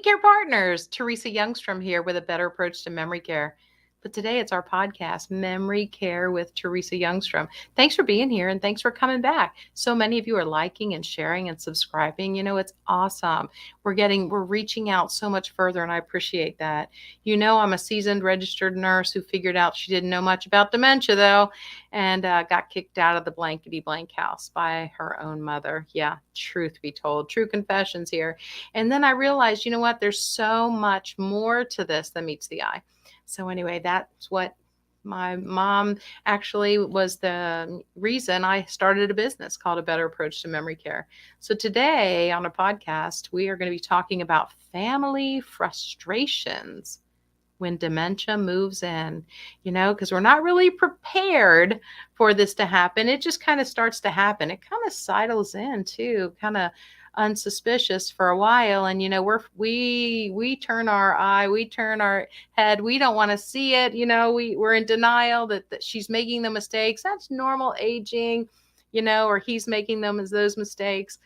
Care Partners. Teresa Youngstrom here with a better approach to memory care. But today it's our podcast, Memory Care with Teresa Youngstrom. Thanks for being here and thanks for coming back. So many of you are liking and sharing and subscribing. It's awesome. We're reaching out so much further, and I appreciate that. I'm a seasoned registered nurse who figured out she didn't know much about dementia, though, and got kicked out of the blankety blank house by her own mother. Yeah, truth be told, true confessions here. And then I realized, what? There's so much more to this than meets the eye. So anyway, that's what my mom actually was the reason I started a business called A Better Approach to Memory Care. So today on a podcast, we are going to be talking about family frustrations when dementia moves in, because we're not really prepared for this to happen. It just kind of starts to happen. It kind of sidles in too, kind of unsuspicious for a while, and we turn our eye, we turn our head, we don't want to see it. We're in denial that she's making the mistakes. That's normal aging, or he's making those mistakes.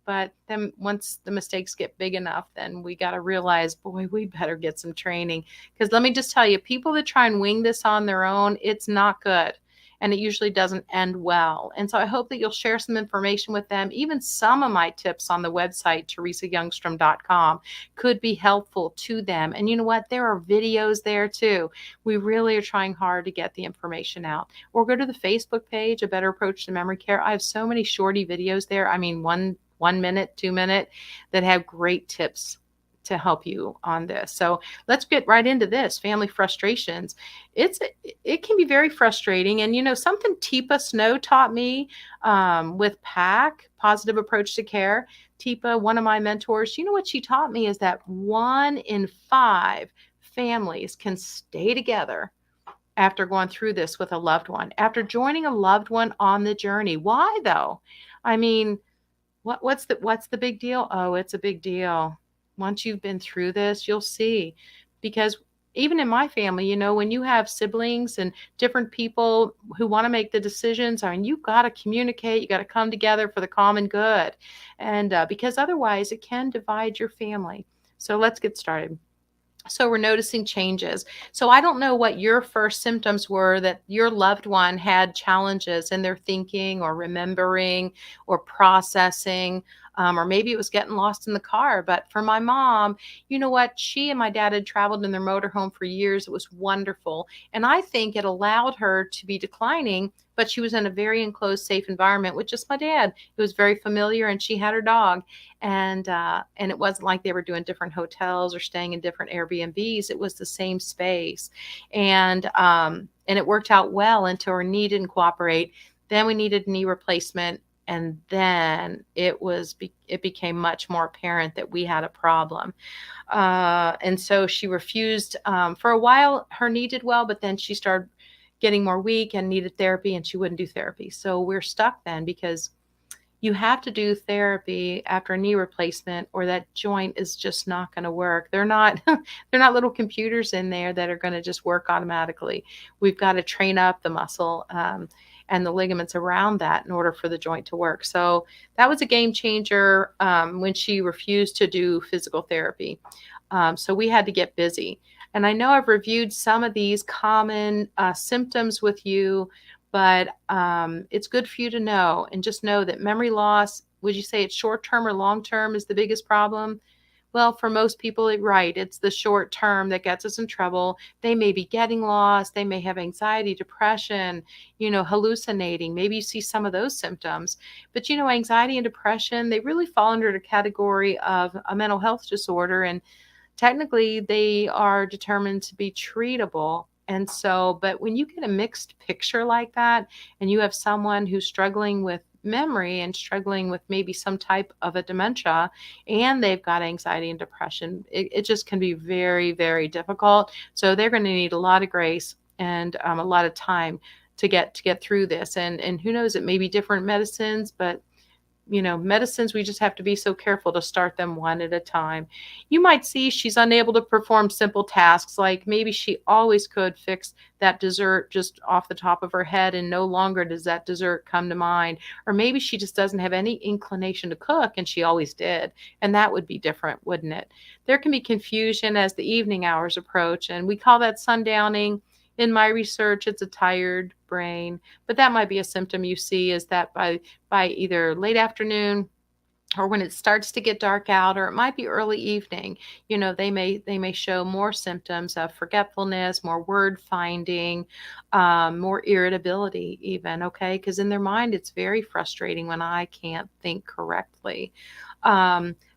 But then once the mistakes get big enough, then we got to realize, boy, we better get some training. Because let me just tell you, people that try and wing this on their own, it's not good. And it usually doesn't end well. And so I hope that you'll share some information with them. Even some of my tips on the website, teresayoungstrom.com, could be helpful to them. And you know what? There are videos there too. We really are trying hard to get the information out. Or go to the Facebook page, A Better Approach to Memory Care. I have so many shorty videos there. I mean, 1 minute, 2 minute, that have great tips to help you on this. So let's get right into this. Family frustrations. It can be very frustrating. And something Teepa Snow taught me with PAC, Positive Approach to Care. Teepa, one of my mentors, what she taught me is that 1 in 5 families can stay together after going through this with a loved one, after joining a loved one on the journey. Why though? I mean, what's the big deal? Oh, it's a big deal. Once you've been through this, you'll see. Because even in my family, when you have siblings and different people who want to make the decisions, you've got to communicate, you got to come together for the common good. And because otherwise it can divide your family. So let's get started. So we're noticing changes. So I don't know what your first symptoms were that your loved one had challenges in their thinking or remembering or processing, or maybe it was getting lost in the car. But for my mom, you know what? She and my dad had traveled in their motorhome for years. It was wonderful. And I think it allowed her to be declining, but she was in a very enclosed, safe environment with just my dad. It was very familiar, and she had her dog. And it wasn't like they were doing different hotels or staying in different Airbnbs. It was the same space. And it worked out well until her knee didn't cooperate. Then we needed knee replacement. And then it became much more apparent that we had a problem. And so she refused. For a while, her knee did well, but then she started getting more weak and needed therapy, and she wouldn't do therapy. So we're stuck then, because you have to do therapy after a knee replacement, or that joint is just not going to work. They're not little computers in there that are going to just work automatically. We've got to train up the muscle and the ligaments around that in order for the joint to work. So that was a game changer when she refused to do physical therapy. So we had to get busy. And I know I've reviewed some of these common symptoms with you, but it's good for you to know, and just know that memory loss, would you say it's short-term or long-term is the biggest problem? Well, for most people, right, it's the short term that gets us in trouble. They may be getting lost. They may have anxiety, depression, hallucinating. Maybe you see some of those symptoms. But, anxiety and depression, they really fall under the category of a mental health disorder. And technically, they are determined to be treatable. And so, but when you get a mixed picture like that, and you have someone who's struggling with memory and struggling with maybe some type of a dementia, and they've got anxiety and depression, it just can be very, very difficult. So they're going to need a lot of grace and a lot of time to get through this. And who knows, it may be different medicines, but medicines, we just have to be so careful to start them one at a time. You might see she's unable to perform simple tasks, like maybe she always could fix that dessert just off the top of her head, and no longer does that dessert come to mind. Or maybe she just doesn't have any inclination to cook, and she always did. And that would be different, wouldn't it? There can be confusion as the evening hours approach, and we call that sundowning. In my research, it's a tired brain, but that might be a symptom you see, is that by either late afternoon or when it starts to get dark out, or it might be early evening, they may show more symptoms of forgetfulness, more word finding, more irritability even. Okay, because in their mind it's very frustrating when I can't think correctly.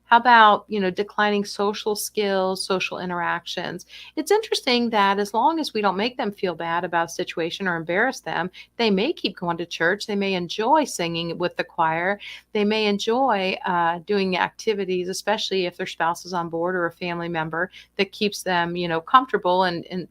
How about, declining social skills, social interactions? It's interesting that as long as we don't make them feel bad about a situation or embarrass them, they may keep going to church. They may enjoy singing with the choir. They may enjoy doing activities, especially if their spouse is on board or a family member that keeps them, comfortable and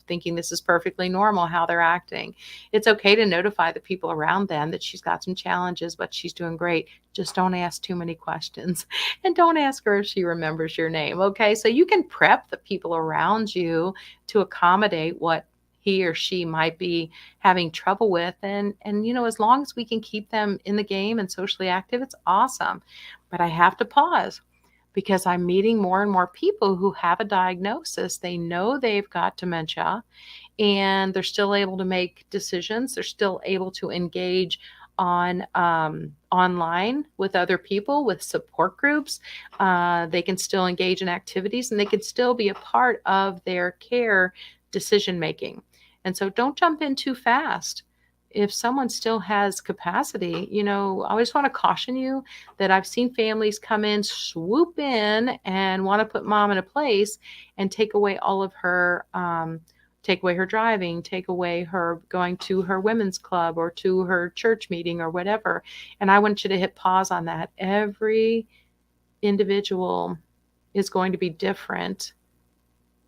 thinking this is perfectly normal how they're acting. It's okay to notify the people around them that she's got some challenges, but she's doing great. Just don't ask too many questions, and don't ask her if she remembers your name. Okay, so you can prep the people around you to accommodate what he or she might be having trouble with, and as long as we can keep them in the game and socially active, it's awesome. But I have to pause, because I'm meeting more and more people who have a diagnosis. They know they've got dementia, and they're still able to make decisions. They're still able to engage on online with other people, with support groups. They can still engage in activities, and they can still be a part of their care decision making. And so don't jump in too fast. If someone still has capacity, I always want to caution you that I've seen families come in, swoop in, and want to put mom in a place and take away all of her take away her driving, take away her going to her women's club or to her church meeting or whatever. And I want you to hit pause on that. Every individual is going to be different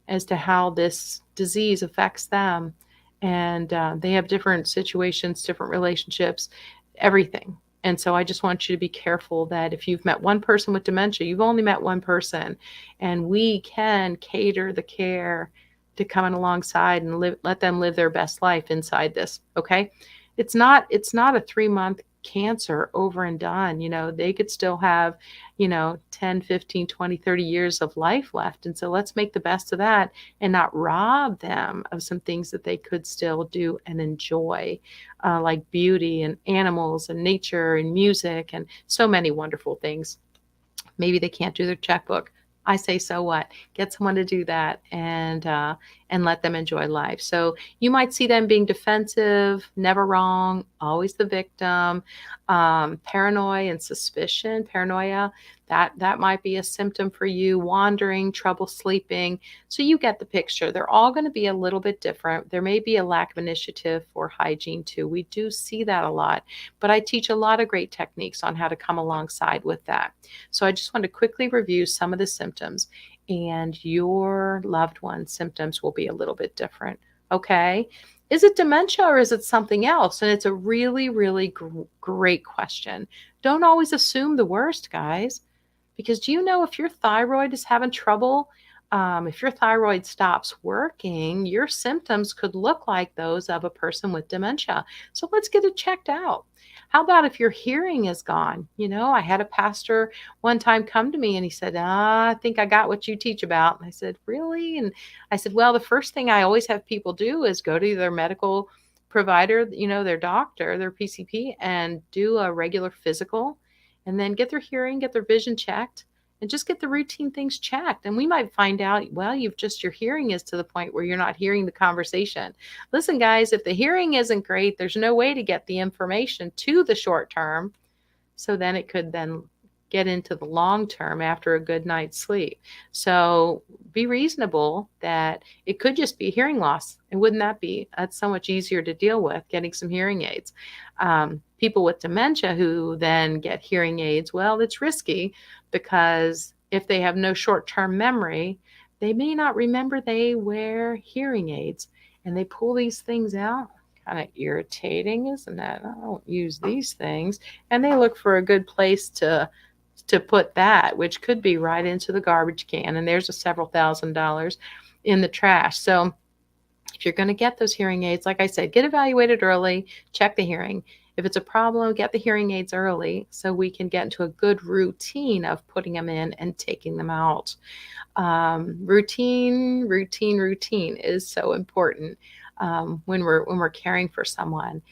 as to how this disease affects them. And they have different situations, different relationships, everything. And so I just want you to be careful that if you've met one person with dementia, you've only met one person, and we can cater the care to come in alongside and let them live their best life inside this. Okay. It's not a 3-month cancer over and done. They could still have, 10, 15, 20, 30 years of life left. And so let's make the best of that and not rob them of some things that they could still do and enjoy, like beauty and animals and nature and music and so many wonderful things. Maybe they can't do their checkbook. I say, so what? Get someone to do that, and let them enjoy life. So you might see them being defensive, never wrong, always the victim, paranoia and suspicion, paranoia. That might be a symptom for you. Wandering, trouble sleeping. So you get the picture. They're all going to be a little bit different. There may be a lack of initiative for hygiene too. We do see that a lot, but I teach a lot of great techniques on how to come alongside with that. So I just want to quickly review some of the symptoms, and your loved one's symptoms will be a little bit different. Okay. Is it dementia or is it something else? And it's a really, really great question. Don't always assume the worst, guys, because do you know if your thyroid is having trouble, if your thyroid stops working, your symptoms could look like those of a person with dementia. So let's get it checked out. How about if your hearing is gone? I had a pastor one time come to me and he said, I think I got what you teach about. And I said, really? And I said, well, the first thing I always have people do is go to their medical provider, their doctor, their PCP, and do a regular physical, and then get their hearing, get their vision checked, and just get the routine things checked. And we might find out, well, your hearing is to the point where you're not hearing the conversation. Listen, guys, if the hearing isn't great, there's no way to get the information to the short term. So then it could then get into the long term after a good night's sleep. So be reasonable that it could just be hearing loss. And wouldn't that be? That's so much easier to deal with, getting some hearing aids. People with dementia who then get hearing aids, well, it's risky, because if they have no short-term memory, they may not remember they wear hearing aids, and they pull these things out. Kind of irritating, isn't it? I don't use these things. And they look for a good place to put that, which could be right into the garbage can. And there's a several $1,000s in the trash. So if you're going to get those hearing aids, like I said, get evaluated early, check the hearing. If it's a problem, get the hearing aids early so we can get into a good routine of putting them in and taking them out. Routine is so important when we're caring for someone.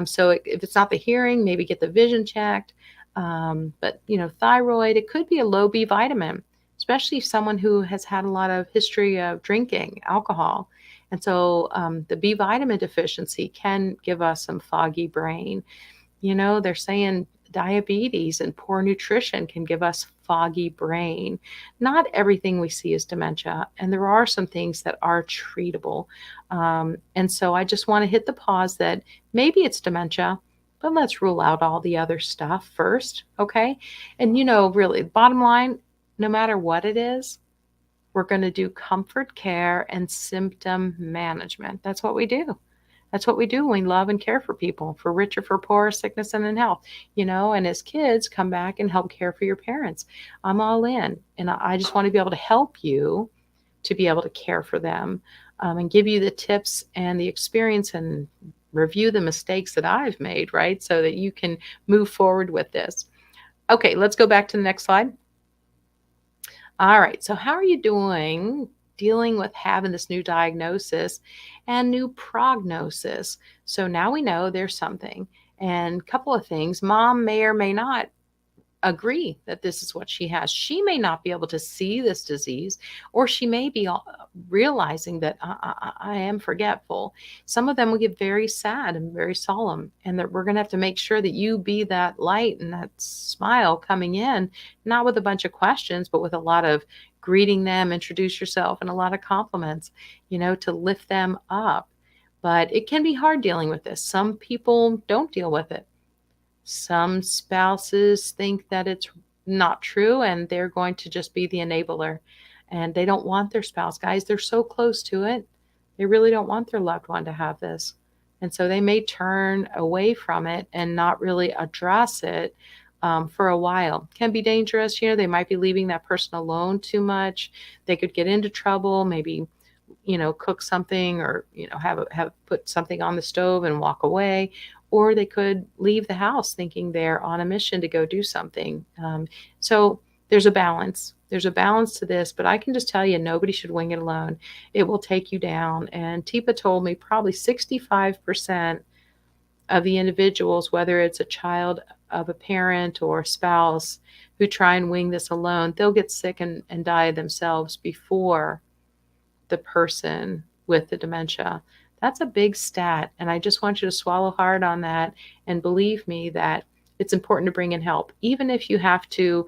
So if it's not the hearing, maybe get the vision checked. But thyroid, it could be a low B vitamin, especially someone who has had a lot of history of drinking alcohol. And so the B vitamin deficiency can give us some foggy brain. They're saying diabetes and poor nutrition can give us foggy brain. Not everything we see is dementia, and there are some things that are treatable. And so I just want to hit the pause that maybe it's dementia, but let's rule out all the other stuff first, okay? And really, bottom line, no matter what it is, we're going to do comfort care and symptom management. That's what we do. That's what we do when we love and care for people, for rich or for poor, sickness and in health, and as kids, come back and help care for your parents. I'm all in. And I just want to be able to help you to be able to care for them and give you the tips and the experience and review the mistakes that I've made, right? So that you can move forward with this. Okay, let's go back to the next slide. All right, so how are you doing dealing with having this new diagnosis and new prognosis? So now we know there's something. And a couple of things, mom may or may not agree that this is what she has. She may not be able to see this disease, or she may be realizing that I am forgetful. Some of them will get very sad and very solemn, and that we're going to have to make sure that you be that light and that smile coming in, not with a bunch of questions, but with a lot of greeting them, introduce yourself, and a lot of compliments, to lift them up. But it can be hard dealing with this. Some people don't deal with it. Some spouses think that it's not true and they're going to just be the enabler, and they don't want their spouse. Guys, they're so close to it. They really don't want their loved one to have this. And so they may turn away from it and not really address it for a while. Can be dangerous. They might be leaving that person alone too much. They could get into trouble, maybe cook something or have put something on the stove and walk away, or they could leave the house thinking they're on a mission to go do something. So there's a balance. There's a balance to this, but I can just tell you, nobody should wing it alone. It will take you down. And Teepa told me probably 65% of the individuals, whether it's a child of a parent or a spouse, who try and wing this alone, they'll get sick and die themselves before the person with the dementia. That's a big stat. And I just want you to swallow hard on that and believe me that it's important to bring in help, even if you have to,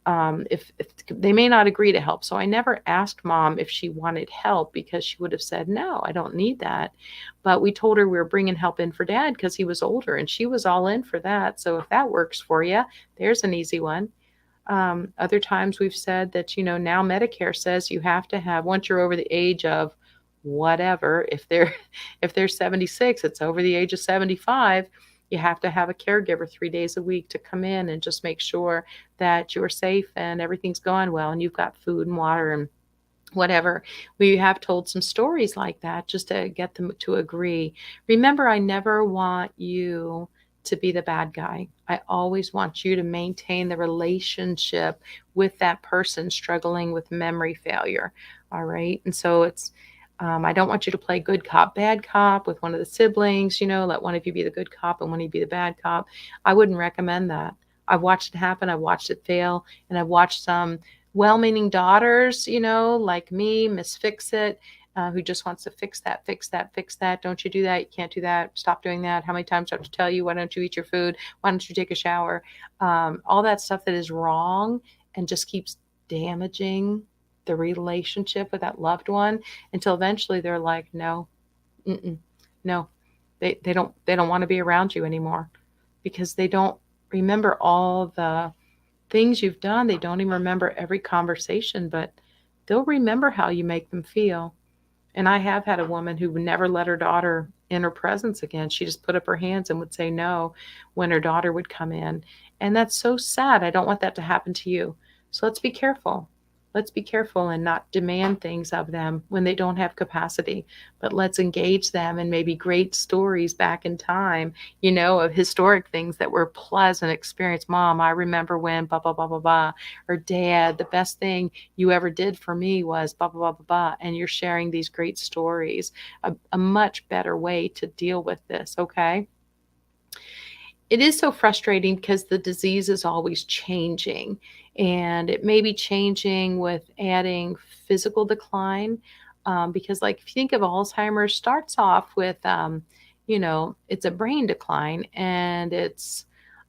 if they may not agree to help. So I never asked mom if she wanted help, because she would have said, no, I don't need that. But we told her we were bringing help in for dad because he was older, and she was all in for that. So if that works for you, there's an easy one. Other times we've said that, now Medicare says you have to have, once you're over the age of whatever, if they're 76, it's over the age of 75, you have to have a caregiver 3 days a week to come in and just make sure that you're safe and everything's going well and you've got food and water and whatever. We have told some stories like that just to get them to agree. Remember, I never want you to be the bad guy. I always want you to maintain the relationship with that person struggling with memory failure. All right. And so I don't want you to play good cop, bad cop with one of the siblings, let one of you be the good cop and one of you be the bad cop. I wouldn't recommend that. I've watched it happen. I've watched it fail. And I've watched some well-meaning daughters, like me, Miss Fix-It, who just wants to fix that, fix that, fix that. Don't you do that. You can't do that. Stop doing that. How many times do I have to tell you? Why don't you eat your food? Why don't you take a shower? All that stuff that is wrong and just keeps damaging the relationship with that loved one until eventually they're like, no, no, they don't want to be around you anymore because they don't remember all the things you've done. They don't even remember every conversation, but they'll remember how you make them feel. And I have had a woman who would never let her daughter in her presence again. She just put up her hands and would say no when her daughter would come in. And that's so sad. I don't want that to happen to you. So let's be careful. Let's be careful and not demand things of them when they don't have capacity, but let's engage them in maybe great stories back in time, of historic things that were pleasant experience. Mom, I remember when blah, blah, blah, blah, blah. Or Dad, the best thing you ever did for me was blah, blah, blah, blah, blah. And you're sharing these great stories, a much better way to deal with this, okay? It is so frustrating because the disease is always changing, and it may be changing with adding physical decline. Because, like, if you think of Alzheimer's, starts off with, it's a brain decline, and it's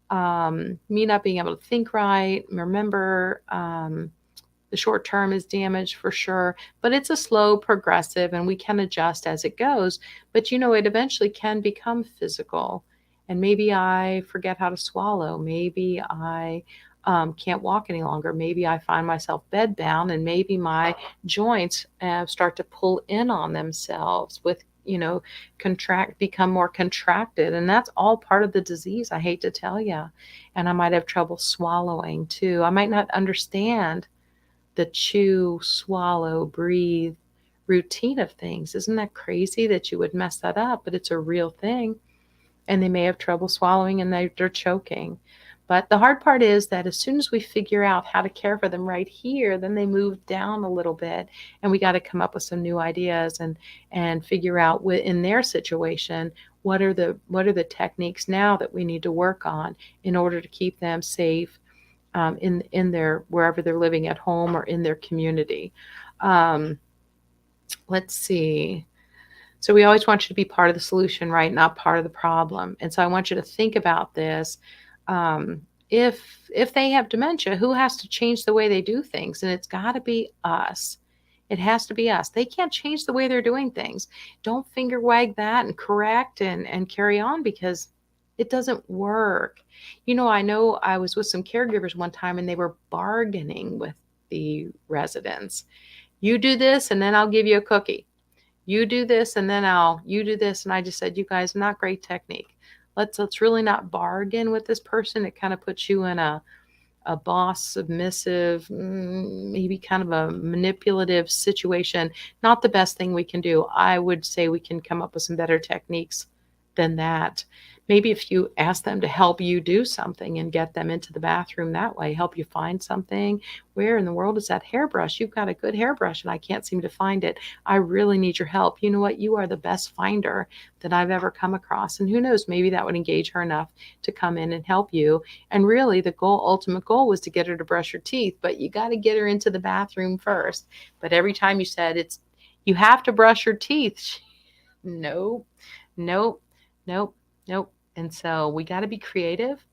me not being able to think right, remember. The short term is damaged for sure, but it's a slow progressive and we can adjust as it goes. But it eventually can become physical. And maybe I forget how to swallow. Maybe I can't walk any longer. Maybe I find myself bedbound, and maybe my joints start to pull in on themselves with become more contracted. And that's all part of the disease, I hate to tell you. And I might have trouble swallowing too. I might not understand the chew, swallow, breathe routine of things. Isn't that crazy that you would mess that up? But it's a real thing. And they may have trouble swallowing and they're choking. But the hard part is that as soon as we figure out how to care for them right here, then they move down a little bit, and we got to come up with some new ideas and figure out in their situation what are the techniques now that we need to work on in order to keep them safe in their wherever they're living at home or in their community. Let's see. So we always want you to be part of the solution, right? Not part of the problem. And so I want you to think about this. If they have dementia, who has to change the way they do things? And it's got to be us. It has to be us. They can't change the way they're doing things. Don't finger wag that and correct and carry on, because it doesn't work. I know I was with some caregivers one time and they were bargaining with the residents. You do this and then I'll give you a cookie. You do this and then you do this. And I just said, you guys, not great technique. Let's really not bargain with this person. It kind of puts you in a boss, submissive, maybe kind of a manipulative situation. Not the best thing we can do. I would say we can come up with some better techniques than that. Maybe if you ask them to help you do something and get them into the bathroom that way, help you find something. Where in the world is that hairbrush? You've got a good hairbrush and I can't seem to find it. I really need your help. You know what? You are the best finder that I've ever come across. And who knows, maybe that would engage her enough to come in and help you. And really the ultimate goal was to get her to brush her teeth, but you got to get her into the bathroom first. But every time you said you have to brush your teeth. Nope. And so we got to be creative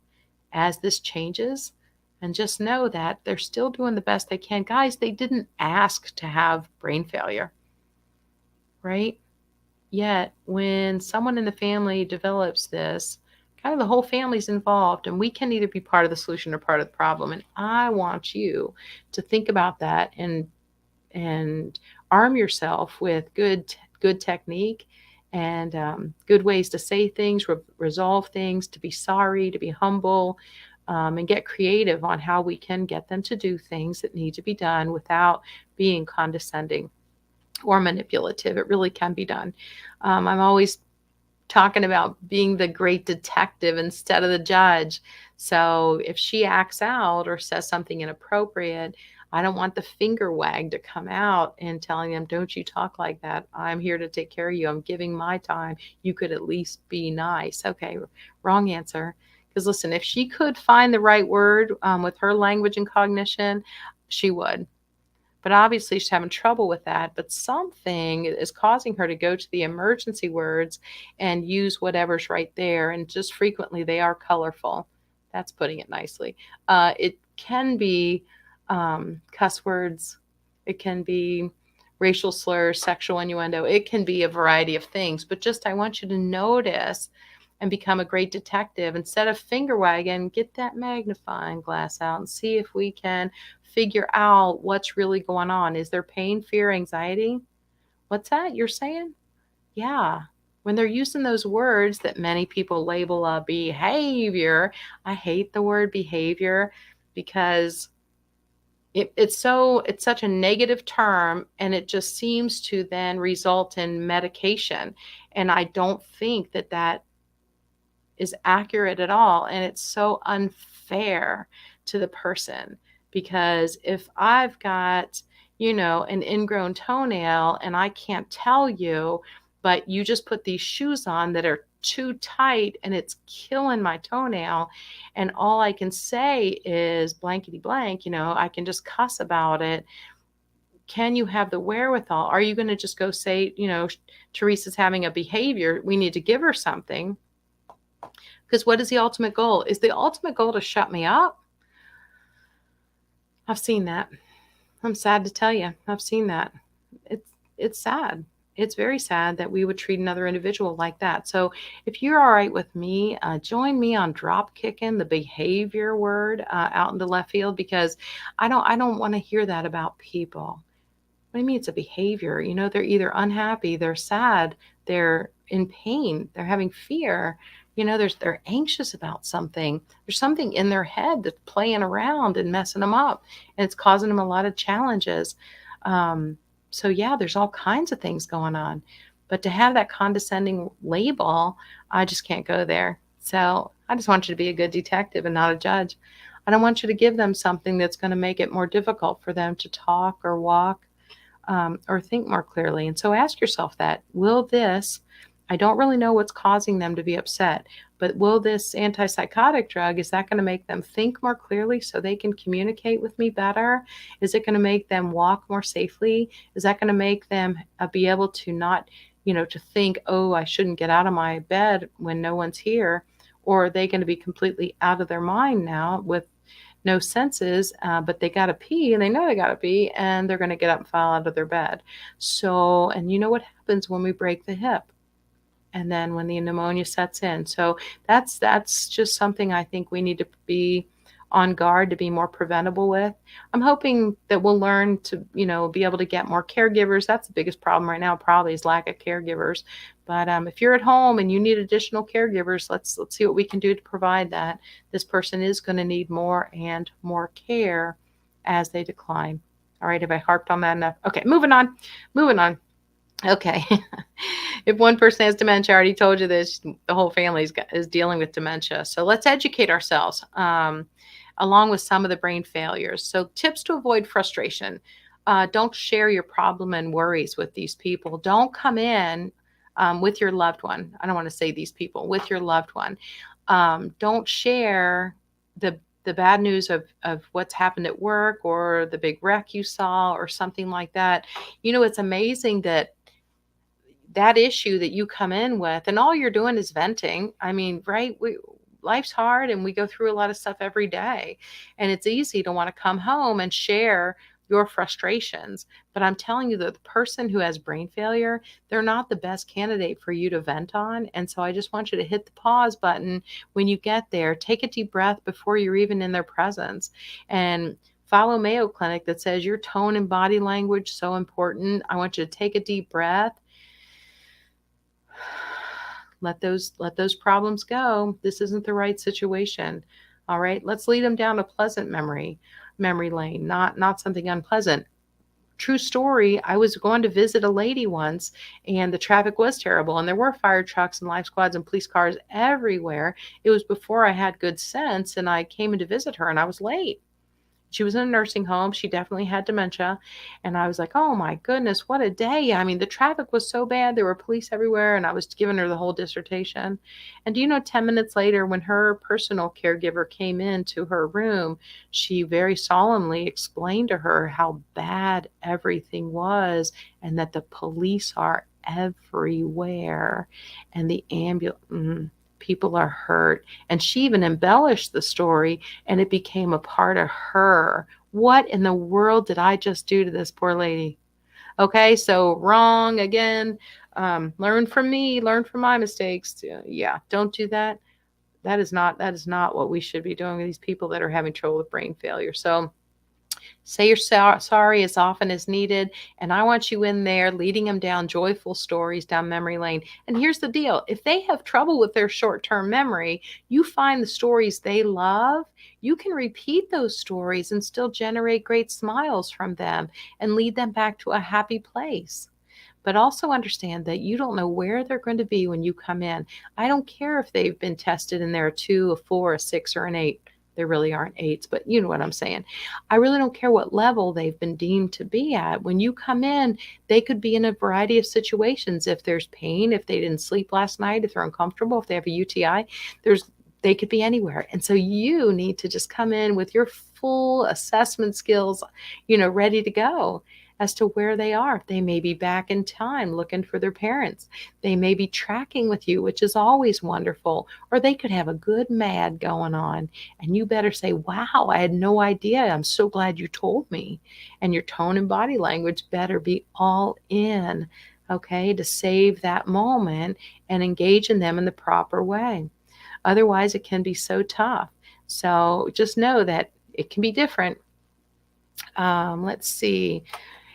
as this changes, and just know that they're still doing the best they can. Guys, they didn't ask to have brain failure, right? Yet when someone in the family develops this, kind of the whole family's involved, and we can either be part of the solution or part of the problem. And I want you to think about that and arm yourself with good technique and good ways to say things, resolve things, to be sorry, to be humble, and get creative on how we can get them to do things that need to be done without being condescending or manipulative. It really can be done. I'm always talking about being the great detective instead of the judge. So if she acts out or says something inappropriate, I don't want the finger wag to come out and telling them, don't you talk like that. I'm here to take care of you. I'm giving my time. You could at least be nice. Okay, wrong answer. Because listen, if she could find the right word with her language and cognition, she would. But obviously she's having trouble with that. But something is causing her to go to the emergency words and use whatever's right there. And just frequently they are colorful. That's putting it nicely. It can be cuss words. It can be racial slurs, sexual innuendo. It can be a variety of things. But just I want you to notice and become a great detective. Instead of finger wagging, get that magnifying glass out and see if we can figure out what's really going on. Is there pain, fear, anxiety? What's that you're saying? Yeah. When they're using those words that many people label a behavior, I hate the word behavior because it's such a negative term, and it just seems to then result in medication. And I don't think that that is accurate at all. And it's so unfair to the person, because if I've got, an ingrown toenail and I can't tell you, but you just put these shoes on that are too tight and it's killing my toenail, and all I can say is blankety blank, I can just cuss about it. Can you have the wherewithal? Are you going to just go say, Teresa's having a behavior, we need to give her something? Because what is the ultimate goal? Is the ultimate goal to shut me up? I've seen that. I'm sad to tell you. I've seen that. It's sad. It's very sad that we would treat another individual like that. So if you're all right with me, join me on drop kicking the behavior word out into left field, because I don't want to hear that about people. What do you mean it's a behavior? They're either unhappy, they're sad, they're in pain, they're having fear. They're anxious about something. There's something in their head that's playing around and messing them up, and it's causing them a lot of challenges. So yeah, there's all kinds of things going on. But to have that condescending label, I just can't go there. So I just want you to be a good detective and not a judge. I don't want you to give them something that's going to make it more difficult for them to talk or walk, or think more clearly. And so ask yourself that, I don't really know what's causing them to be upset, but will this antipsychotic drug, is that going to make them think more clearly so they can communicate with me better? Is it going to make them walk more safely? Is that going to make them be able to not, to think, oh, I shouldn't get out of my bed when no one's here? Or are they going to be completely out of their mind now with no senses, but they got to pee and they know they got to pee, and they're going to get up and fall out of their bed. So, and you know what happens when we break the hip? And then when the pneumonia sets in. So that's just something I think we need to be on guard to be more preventable with. I'm hoping that we'll learn to, be able to get more caregivers. That's the biggest problem right now, probably, is lack of caregivers. But if you're at home and you need additional caregivers, let's see what we can do to provide that. This person is going to need more and more care as they decline. All right, have I harped on that enough? Okay, moving on. Okay. If one person has dementia, I already told you this, the whole family is dealing with dementia. So let's educate ourselves along with some of the brain failures. So tips to avoid frustration. Don't share your problem and worries with these people. Don't come in with your loved one. I don't want to say these people, with your loved one. Don't share the bad news of what's happened at work, or the big wreck you saw, or something like that. It's amazing that issue that you come in with, and all you're doing is venting. I mean, right? Life's hard, and we go through a lot of stuff every day, and it's easy to want to come home and share your frustrations. But I'm telling you that the person who has brain failure, they're not the best candidate for you to vent on. And so I just want you to hit the pause button when you get there. Take a deep breath before you're even in their presence, and follow Mayo Clinic that says your tone and body language so important. I want you to take a deep breath. Let those problems go. This isn't the right situation. All right, let's lead them down a pleasant memory lane, not something unpleasant. True story. I was going to visit a lady once, and the traffic was terrible, and there were fire trucks and life squads and police cars everywhere. It was before I had good sense, and I came in to visit her, and I was late. She was in a nursing home. She definitely had dementia. And I was like, oh my goodness, what a day. I mean, the traffic was so bad. There were police everywhere. And I was giving her the whole dissertation. And do you know, 10 minutes later, when her personal caregiver came into her room, she very solemnly explained to her how bad everything was, and that the police are everywhere, and the ambulance. People are hurt. And she even embellished the story, and it became a part of her. What in the world did I just do to this poor lady? Okay, so wrong again. Learn from me, learn from my mistakes. Yeah, don't do that. That is not what we should be doing with these people that are having trouble with brain failure. So Say you're sorry as often as needed. And I want you in there leading them down joyful stories down memory lane. And here's the deal, if they have trouble with their short term memory, you find the stories they love. You can repeat those stories and still generate great smiles from them and lead them back to a happy place. But also understand that you don't know where they're going to be when you come in. I don't care if they've been tested and they're a 2, a 4, a 6, or an 8. There really aren't 8s, but you know what I'm saying. I really don't care what level they've been deemed to be at. When you come in, they could be in a variety of situations. If there's pain, if they didn't sleep last night, if they're uncomfortable, if they have a UTI, they could be anywhere. And so you need to just come in with your full assessment skills, ready to go as to where they are. They may be back in time looking for their parents. They may be tracking with you, which is always wonderful. Or they could have a good mad going on. And you better say, wow, I had no idea. I'm so glad you told me. And your tone and body language better be all in, okay, to save that moment and engage in them in the proper way. Otherwise, it can be so tough. So just know that it can be different. Let's see.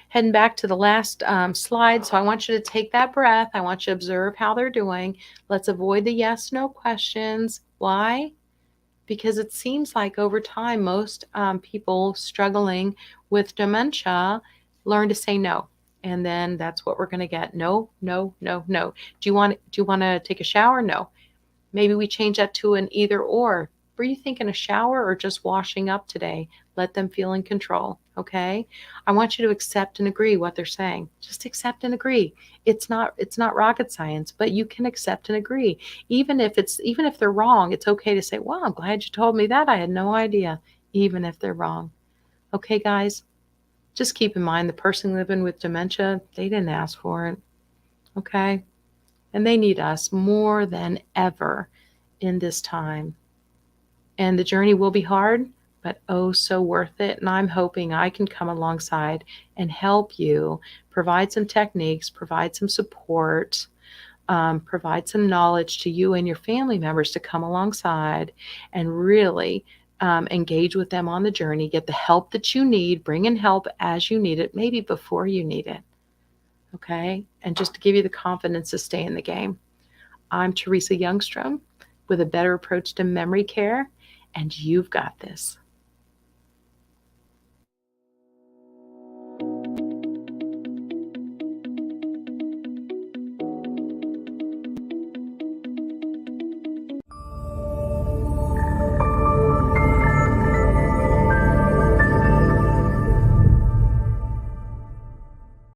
Heading back to the last slide. So I want you to take that breath. I want you to observe how they're doing. Let's avoid the yes, no questions. Why? Because it seems like over time, most people struggling with dementia learn to say no. And then that's what we're going to get. No, no, no, no. Do you want to take a shower? No. Maybe we change that to an either or. Were you thinking a shower or just washing up today? Let them feel in control, okay? I want you to accept and agree what they're saying. Just accept and agree. It's not rocket science, but you can accept and agree. Even if they're wrong, it's okay to say, "Well, I'm glad you told me that. I had no idea," even if they're wrong. Okay, guys? Just keep in mind the person living with dementia, they didn't ask for it, okay? And they need us more than ever in this time. And the journey will be hard, but oh, so worth it. And I'm hoping I can come alongside and help you, provide some techniques, provide some support, provide some knowledge to you and your family members to come alongside and really engage with them on the journey, get the help that you need, bring in help as you need it, maybe before you need it. Okay? And just to give you the confidence to stay in the game. I'm Teresa Youngstrom with a better approach to memory care, and you've got this.